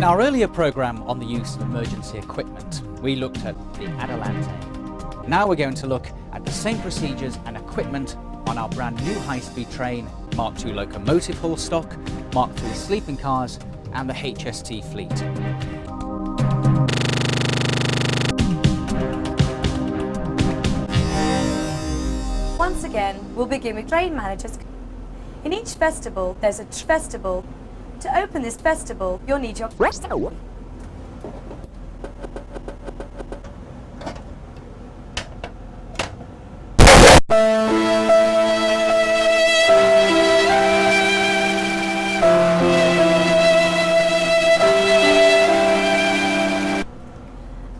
our earlier programme on the use of emergency equipment, we looked at the Adelante. Now we're going to look at the same procedures and equipment on our brand new high-speed train, Mark II locomotive haul stock, Mark III sleeping cars and the HST fleet. Once again, we'll begin with train managers. In each vestibule, there's a vestibule. To open this vestibule, you'll need your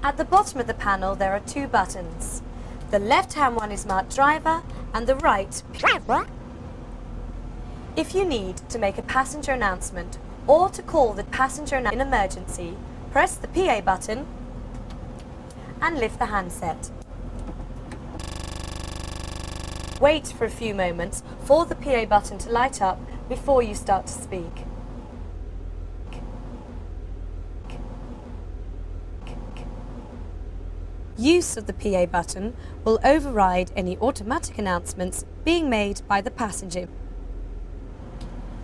At the bottom of the panel, there are two buttons. The left-hand one is marked driver and the right. If you need to make a passenger announcement or to call the passenger in emergency, press the PA button and lift the handset. Wait for a few moments for the PA button to light up before you start to speak. Use of the PA button will override any automatic announcements being made by the passenger.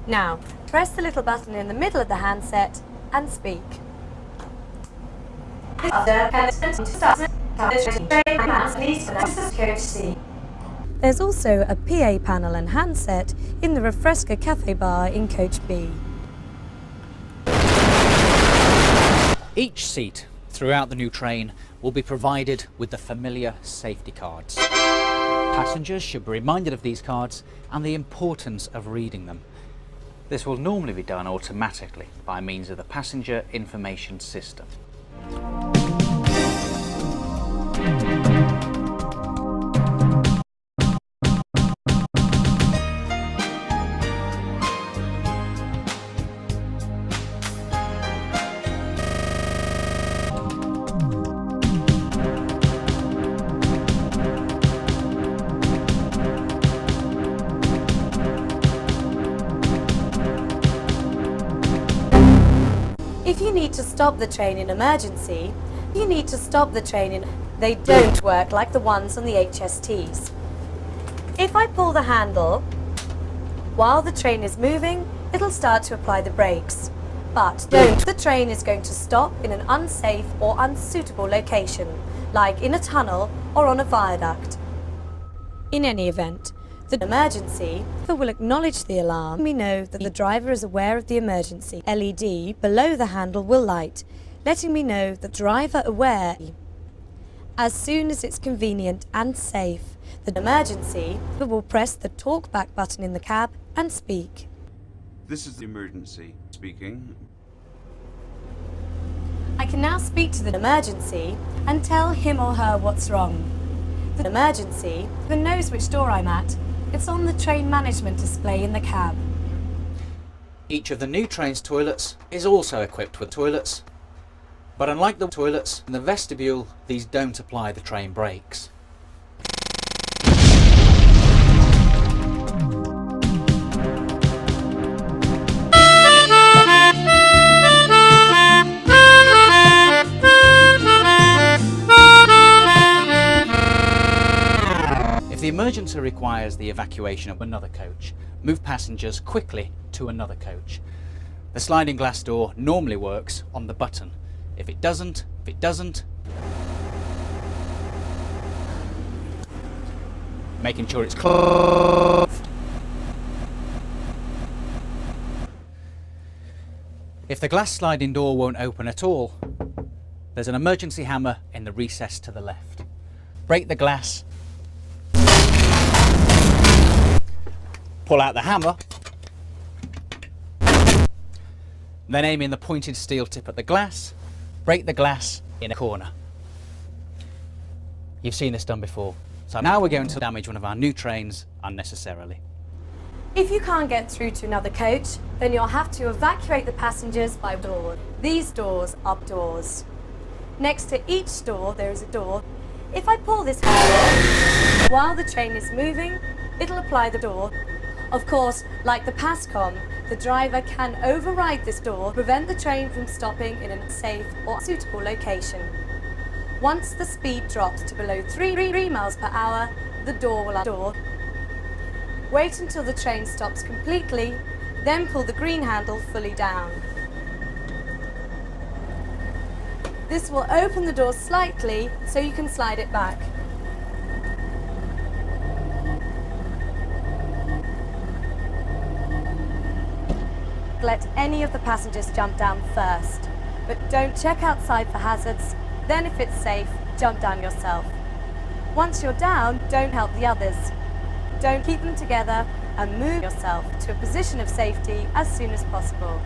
Now, press the little button in the middle of the handset and speak. There's also a PA panel and handset in the Refresca Cafe bar in Coach B. Each seat throughout the new train will be provided with the familiar safety cards. Passengers should be reminded of these cards and the importance of reading them. This will normally be done automatically by means of the passenger information system. If you need to stop the train in emergency, they don't work like the ones on the HSTs. If I pull the handle, while the train is moving, it'll start to apply the brakes. But don't. The train is going to stop in an unsafe or unsuitable location, like in a tunnel or on a viaduct. In any event, the emergency will acknowledge the alarm. We know that the driver is aware of the emergency. LED below the handle will light, letting me know the driver aware. As soon as it's convenient and safe, the emergency will press the talk back button in the cab and speak. This is the emergency speaking. I can now speak to the emergency and tell him or her what's wrong. The emergency knows which door I'm at. It's on the train management display in the cab. Each of the new train's toilets is also equipped with toilets, but unlike the toilets in the vestibule, these don't apply the train brakes. If the emergency requires the evacuation of another coach, move passengers quickly to another coach. The sliding glass door normally works on the button. If it doesn't, making sure it's closed. If the glass sliding door won't open at all, there's an emergency hammer in the recess to the left. Break the glass, pull out the hammer, then aim in the pointed steel tip at the glass, break the glass in a corner. You've seen this done before, so now we're going to damage one of our new trains unnecessarily. If you can't get through to another coach, then you'll have to evacuate the passengers by door. These doors are doors. Next to each door there is a door. If I pull this handle while the train is moving, it'll apply the door. Of course, like the PASCOM, The driver can override this door to prevent the train from stopping in a safe or suitable location. Once the speed drops to below 3 miles per hour, the door will undoor. Wait until the train stops completely, then pull the green handle fully down. This will open the door slightly so you can slide it back. Let any of the passengers jump down first, but don't check outside for hazards. Then if it's safe, jump down yourself. Once you're down, don't help the others. Don't keep them together and move yourself to a position of safety as soon as possible.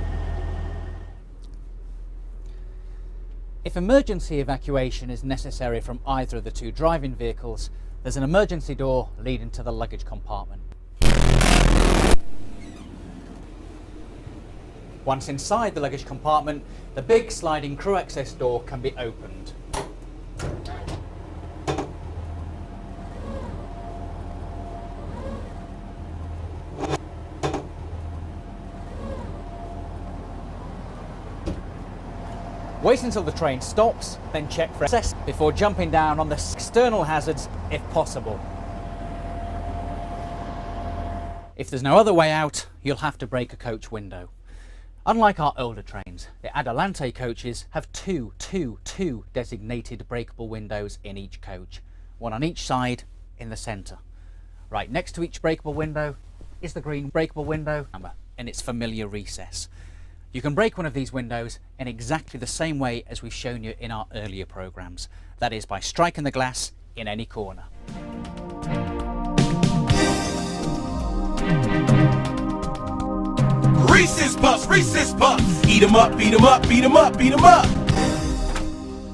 If emergency evacuation is necessary from either of the two driving vehicles, there's an emergency door leading to the luggage compartment. Once inside the luggage compartment, the big sliding crew access door can be opened. Wait until the train stops, then check for access before jumping down on the external hazards if possible. If there's no other way out, you'll have to break a coach window. Unlike our older trains, the Adelante coaches have two designated breakable windows in each coach, one on each side in the centre. Right next to each breakable window is the green breakable window in its familiar recess. You can break one of these windows in exactly the same way as we've shown you in our earlier programmes, that is by striking the glass in any corner. Recess bus, eat 'em up, beat 'em up, beat 'em up, beat 'em up.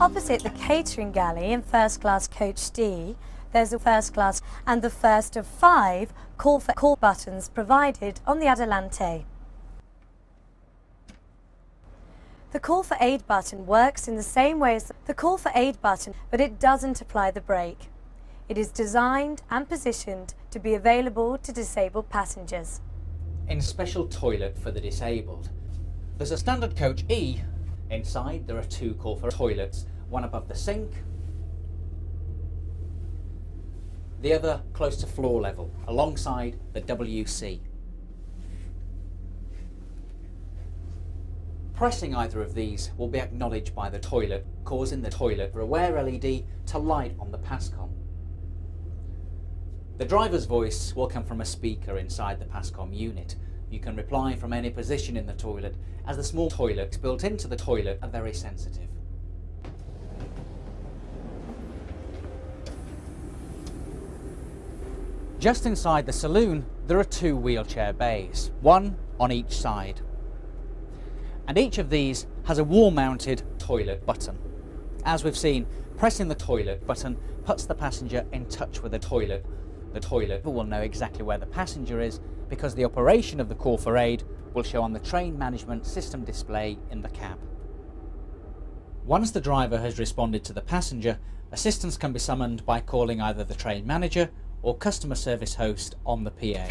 Opposite the catering galley in first class coach D, there's a first class and the first of 5 call for call buttons provided on the Adelante. The call for aid button works in the same way as the call for aid button, but it doesn't apply the brake. It is designed and positioned to be available to disabled passengers. In special toilet for the disabled, there's a standard coach E. Inside there are 2 call for toilets, one above the sink, the other close to floor level, alongside the WC. Pressing either of these will be acknowledged by the toilet, causing the toilet aware LED to light on the PASCOM. The driver's voice will come from a speaker inside the PASCOM unit. You can reply from any position in the toilet, as the small toilets built into the toilet are very sensitive. Just inside the saloon, there are 2 wheelchair bays, one on each side. And each of these has a wall-mounted toilet button. As we've seen, pressing the toilet button puts the passenger in touch with the toilet. The toilet will know exactly where the passenger is because the operation of the call for aid will show on the train management system display in the cab. Once the driver has responded to the passenger, assistance can be summoned by calling either the train manager or customer service host on the PA.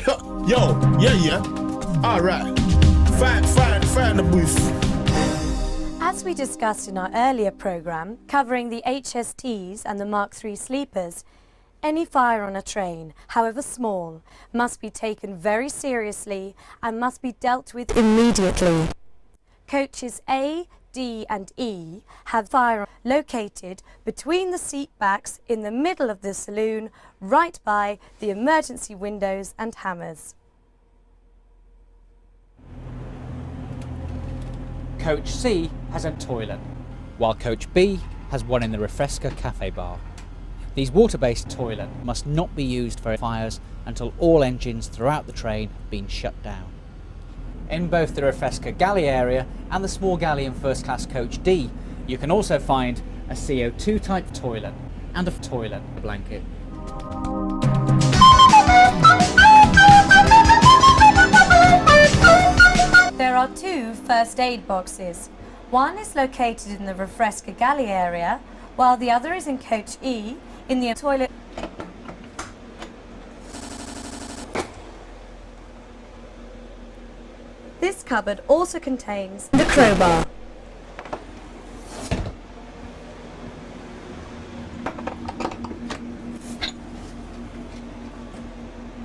Yo, yeah. All right. Find the booth. As we discussed in our earlier programme, covering the HSTs and the Mark III sleepers, any fire on a train, however small, must be taken very seriously and must be dealt with immediately. Coaches A, D and E have fire located between the seat backs in the middle of the saloon, right by the emergency windows and hammers. Coach C has a toilet, while Coach B has one in the Refresca cafe bar. These water-based toilets must not be used for fires until all engines throughout the train have been shut down. In both the Refresca galley area and the small galley in first class coach D, you can also find a CO2 type toilet and a toilet blanket. There are 2 first aid boxes. One is located in the Refresca galley area, while the other is in coach E in the toilet. This This cupboard also contains the crowbar.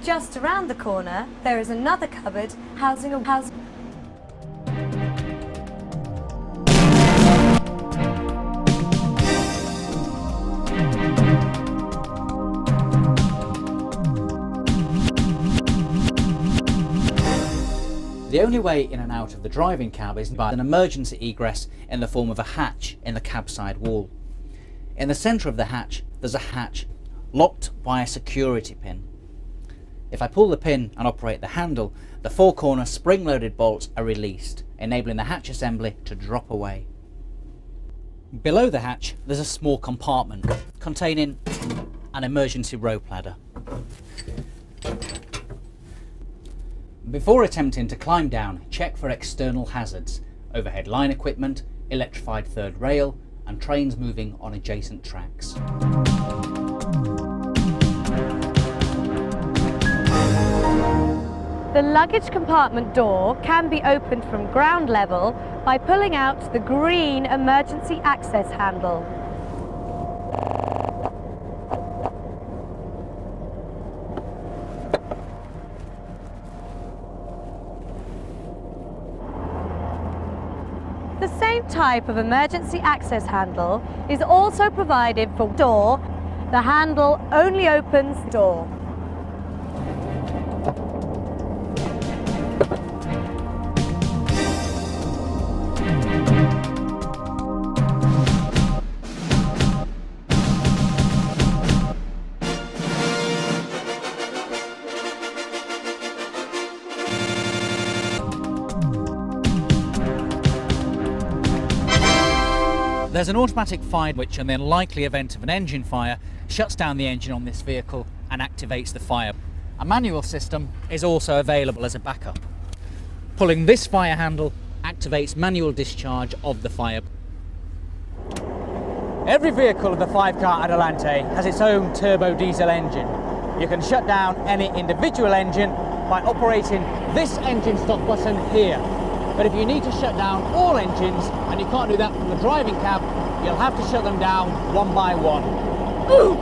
Just around the corner, there is another cupboard housing a house. The only way in and out of the driving cab is by an emergency egress in the form of a hatch in the cab side wall. In the centre of the hatch, there's a hatch locked by a security pin. If I pull the pin and operate the handle, the four-corner spring-loaded bolts are released, enabling the hatch assembly to drop away. Below the hatch, there's a small compartment containing an emergency rope ladder. Before attempting to climb down, check for external hazards, overhead line equipment, electrified third rail, and trains moving on adjacent tracks. The luggage compartment door can be opened from ground level by pulling out the green emergency access handle. The same type of emergency access handle is also provided for door. The handle only opens door. There's an automatic fire which, in the unlikely event of an engine fire, shuts down the engine on this vehicle and activates the fire. A manual system is also available as a backup. Pulling this fire handle activates manual discharge of the fire. Every vehicle of the 5-car Adelante has its own turbo diesel engine. You can shut down any individual engine by operating this engine stop button here. But if you need to shut down all engines, and you can't do that from the driving cab, you'll have to shut them down one by one. Ooh!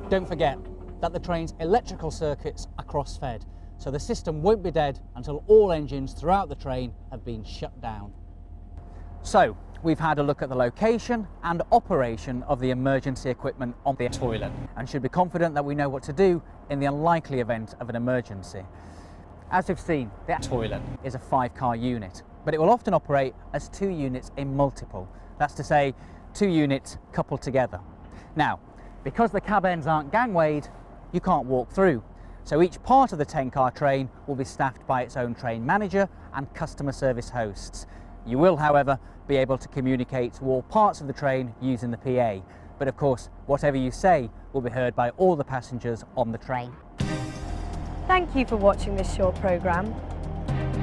Don't forget that the train's electrical circuits are cross-fed, so the system won't be dead until all engines throughout the train have been shut down. So, we've had a look at the location and operation of the emergency equipment on the toilet, and should be confident that we know what to do in the unlikely event of an emergency. As we've seen, the toilet is a 5-car unit, but it will often operate as 2 units in multiple. That's to say, 2 units coupled together. Now, because the cab ends aren't gangwayed, you can't walk through. So each part of the 10-car train will be staffed by its own train manager and customer service hosts. You will, however, be able to communicate to all parts of the train using the PA. But of course, whatever you say will be heard by all the passengers on the train. Thank you for watching this short programme.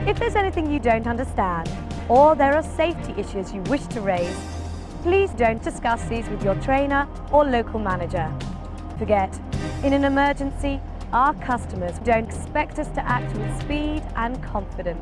If there's anything you don't understand, or there are safety issues you wish to raise, please don't discuss these with your trainer or local manager. Forget, in an emergency, our customers don't expect us to act with speed and confidence.